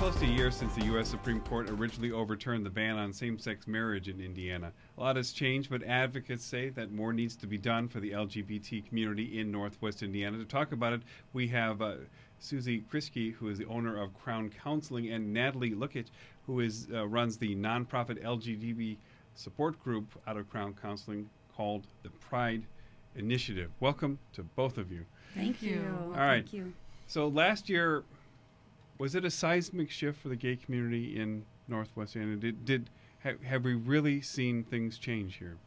close to a year since the U.S. Supreme Court originally overturned the ban on same-sex marriage in Indiana. A lot has changed, but advocates say that more needs to be done for the LGBT community in Northwest Indiana. To talk about it, we have Susie Kriske, who is the owner of Crown Counseling, and Natalie Lukic, who runs the nonprofit LGBT support group out of Crown Counseling called the Pride Initiative. Welcome to both of you. Thank you. All right. Thank you. So last year, was it a seismic shift for the gay community in Northwest Indiana? Have we really seen things change here?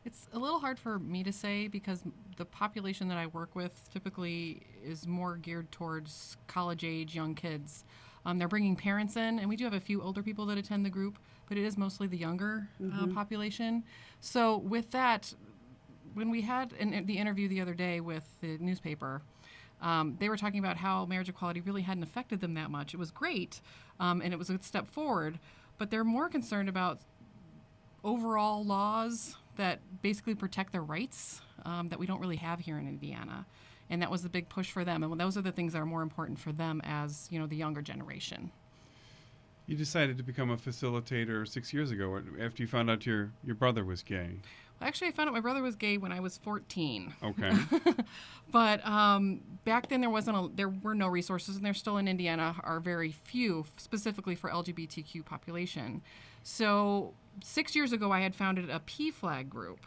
It's a little hard for me to say because the population that I work with typically is more geared towards college-age young kids. They're bringing parents in, and we do have a few older people that attend the group, but it is mostly the younger population. So with that, when we had the interview the other day with the newspaper, they were talking about how marriage equality really hadn't affected them that much. It was great, and it was a step forward, but they're more concerned about overall laws that basically protect their rights that we don't really have here in Indiana. And that was the big push for them. And those are the things that are more important for them as, the younger generation. You decided to become a facilitator 6 years ago after you found out your brother was gay. Well, actually, I found out my brother was gay when I was 14. Okay. But back then there were no resources, and there still in Indiana are very few, specifically for LGBTQ population. So 6 years ago, I had founded a PFLAG group,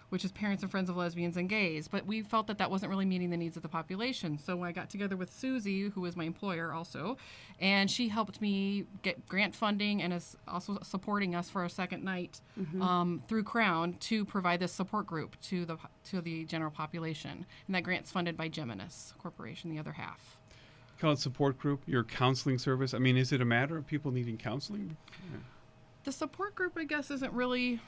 which is Parents and Friends of Lesbians and Gays, but we felt that wasn't really meeting the needs of the population. So I got together with Susie, who is my employer also, and she helped me get grant funding and is also supporting us for a second night through Crown to provide this support group to the general population. And that grant's funded by Geminis Corporation, the other half. Call it support group, your counseling service. I mean, is it a matter of people needing counseling? Yeah. The support group, I guess, isn't really...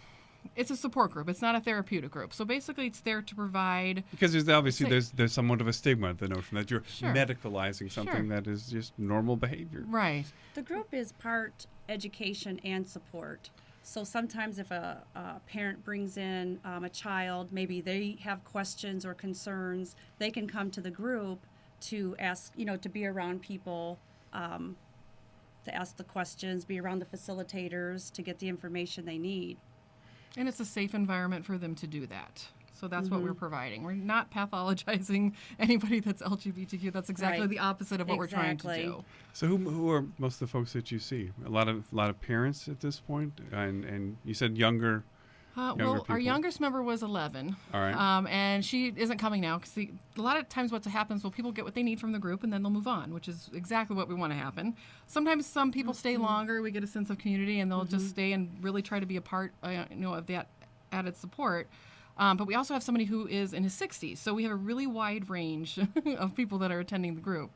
It's a support group. It's not a therapeutic group. So basically, it's there to provide... Because there's somewhat of a stigma, the notion that you're medicalizing something that is just normal behavior. Right. The group is part education and support. So sometimes if a parent brings in a child, maybe they have questions or concerns, they can come to the group to ask, to be around people, to ask the questions, be around the facilitators to get the information they need. And it's a safe environment for them to do that. So that's what we're providing. We're not pathologizing anybody that's LGBTQ. That's exactly the opposite of what we're trying to do. So who are most of the folks that you see? A lot of parents at this point? And you said younger people. Our youngest member was 11. All right. And she isn't coming now because a lot of times what happens, people get what they need from the group and then they'll move on, which is exactly what we want to happen. Sometimes some people stay longer. We get a sense of community and they'll just stay and really try to be a part of that added support. But we also have somebody who is in his 60s. So we have a really wide range of people that are attending the group.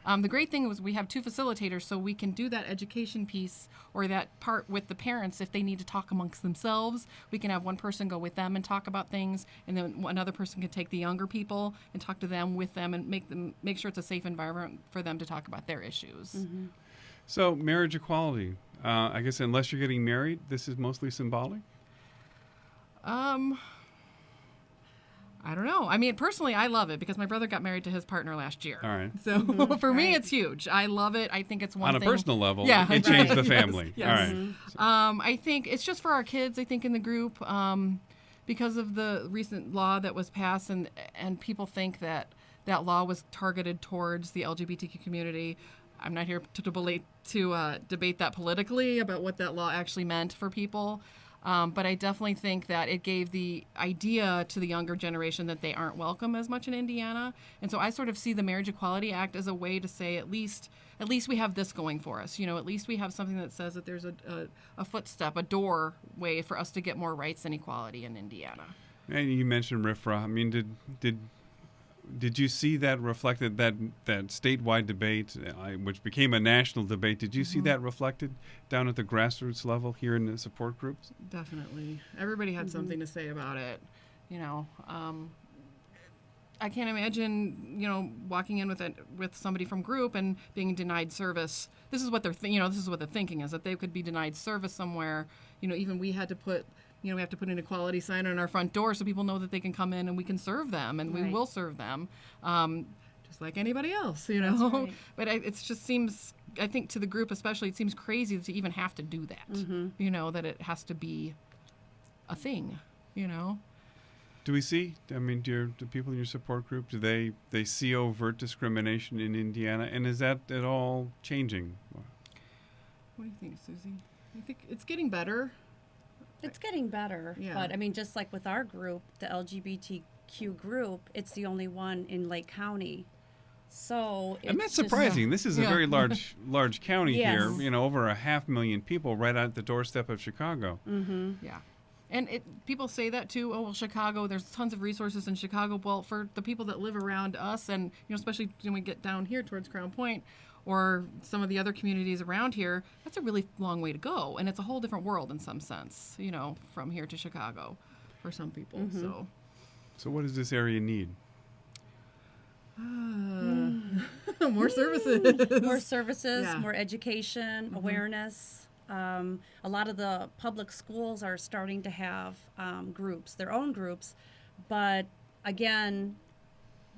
The great thing was we have two facilitators, so we can do that education piece or that part with the parents if they need to talk amongst themselves. We can have one person go with them and talk about things, and then another person can take the younger people and talk to them with them and make sure it's a safe environment for them to talk about their issues. Mm-hmm. So marriage equality, I guess unless you're getting married, this is mostly symbolic? I don't know. I mean, personally, I love it because my brother got married to his partner last year. All right. So for me, it's huge. I love it. I think it's one thing. On a personal level, it changed the family. Yes. All right. I think it's just for our kids, I think, in the group, because of the recent law that was passed and people think that law was targeted towards the LGBTQ community. I'm not here to debate that politically about what that law actually meant for people. But I definitely think that it gave the idea to the younger generation that they aren't welcome as much in Indiana. And so I sort of see the Marriage Equality Act as a way to say at least we have this going for us. At least we have something that says that there's a footstep, a doorway for us to get more rights and equality in Indiana. And you mentioned RFRA. I mean, did you see that reflected, that statewide debate, which became a national debate? Did you see that reflected down at the grassroots level here in the support groups? Definitely. Everybody had something to say about it. I can't imagine, walking in with somebody from group and being denied service. This is what they're this is what the thinking is, that they could be denied service somewhere. Even we had to put. We have to put an equality sign on our front door so people know that they can come in and we can serve them, and we will serve them, just like anybody else, That's right. But it just seems I think to the group especially, it seems crazy to even have to do that. You know, that it has to be a thing, you know. Do we see? I mean, do people in your support group, do they see overt discrimination in Indiana, and is that at all changing? What do you think, Susie? I think it's getting better. It's getting better, Yeah. but I mean, just like with our group, the LGBTQ group, it's the only one in Lake County. So And it's that's surprising. Yeah. This is a Yeah. very large county here. Yes. You know, over 500,000 people right at the doorstep of Chicago. Yeah. And people say that too. Oh, well, Chicago, there's tons of resources in Chicago. Well, for the people that live around us, and you know, especially when we get down here towards Crown Point or some of the other communities around here, that's a really long way to go, and it's a whole different world in some sense. You know, from here to Chicago, for some people. So what does this area need? More services. more services, Yeah. more education, awareness. A lot of the public schools are starting to have groups, their own groups, but again,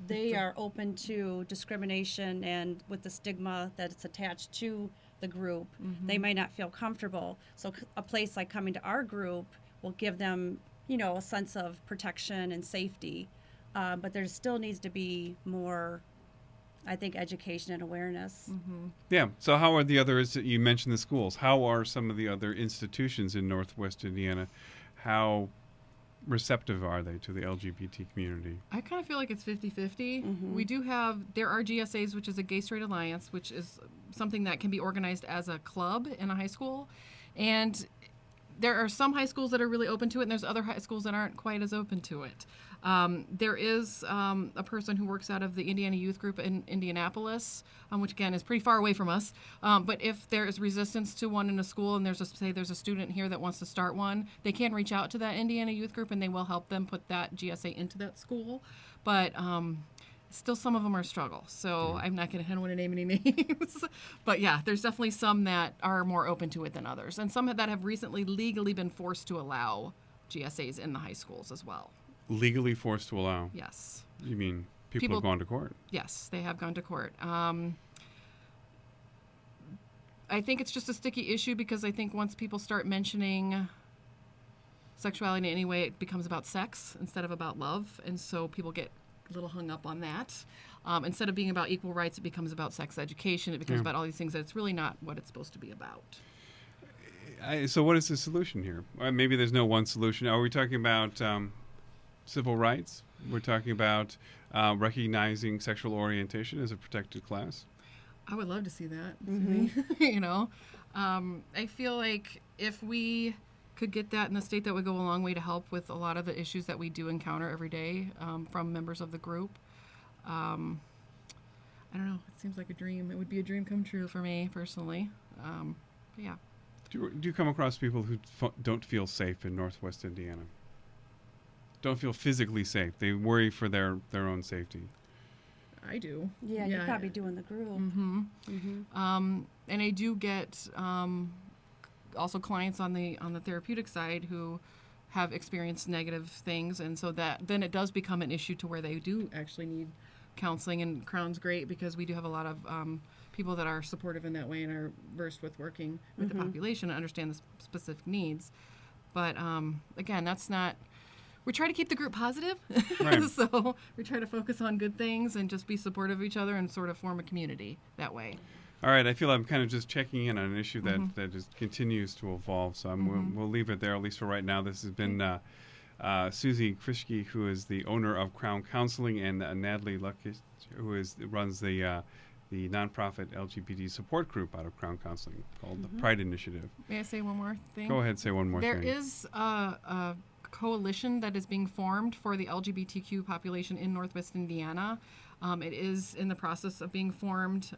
they are open to discrimination, and with the stigma that it's attached to the group, they might not feel comfortable. So a place like coming to our group will give them, you know, a sense of protection and safety. But there still needs to be more, I think, education and awareness. Yeah. So how are the others? You mentioned the schools. How are some of the other institutions in Northwest Indiana? How receptive are they to the LGBT community? I kind of feel like it's 50-50. We do have, there are GSAs, which is a Gay Straight Alliance, which is something that can be organized as a club in a high school. And there are some high schools that are really open to it, and there's other high schools that aren't quite as open to it. There is a person who works out of the Indiana Youth Group in Indianapolis, which again is pretty far away from us. But if there is resistance to one in a school, and there's a student here that wants to start one, they can reach out to that Indiana Youth Group, and they will help them put that GSA into that school. But still, some of them are a struggle. So I'm not going to want to name any names. But yeah, there's definitely some that are more open to it than others, and some that have recently legally been forced to allow GSAs in the high schools as well. Legally forced to allow? Yes. You mean people have gone to court? Yes, they have gone to court. I think it's just a sticky issue because I think once people start mentioning sexuality in any way, it becomes about sex instead of about love. And so people get a little hung up on that. Instead of being about equal rights, it becomes about sex education. It becomes about all these things that it's really not what it's supposed to be about. So what is the solution here? Maybe there's no one solution. Are we talking about civil rights? We're talking about recognizing sexual orientation as a protected class? I would love to see that. You know, I feel like if we could get that in the state, that would go a long way to help with a lot of the issues that we do encounter every day from members of the group. I don't know. It seems like a dream. It would be a dream come true for me personally. But yeah. Do you come across people who don't feel safe in Northwest Indiana? Don't feel physically safe. They worry for their own safety. I do. Yeah, you're probably doing the group. And I do get also clients on the therapeutic side who have experienced negative things, and so that then it does become an issue to where they do actually need counseling. And Crown's great because we do have a lot of people that are supportive in that way and are versed with working with the population and understand the specific needs. But again, that's not. We try to keep the group positive, Right. So we try to focus on good things and just be supportive of each other and sort of form a community that way. All right, I feel I'm kind of just checking in on an issue that just continues to evolve, so we'll leave it there, at least for right now. This has been Susie Krischke, who is the owner of Crown Counseling, and Natalie Luckish, who runs the nonprofit LGBT support group out of Crown Counseling called the Pride Initiative. May I say one more thing? Go ahead, say one more There thing. is a coalition that is being formed for the LGBTQ population in Northwest Indiana. It is in the process of being formed.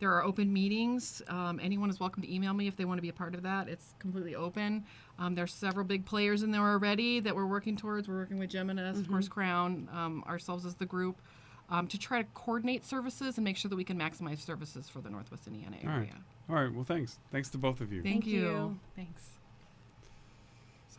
There are open meetings. Anyone is welcome to email me if they want to be a part of that. It's completely open. There's several big players in there already that we're working towards. We're working with Geminis, of course, Crown, ourselves as the group, to try to coordinate services and make sure that we can maximize services for the Northwest Indiana area. All right. Well, thanks. Thanks to both of you. Thank Thank you. Thanks.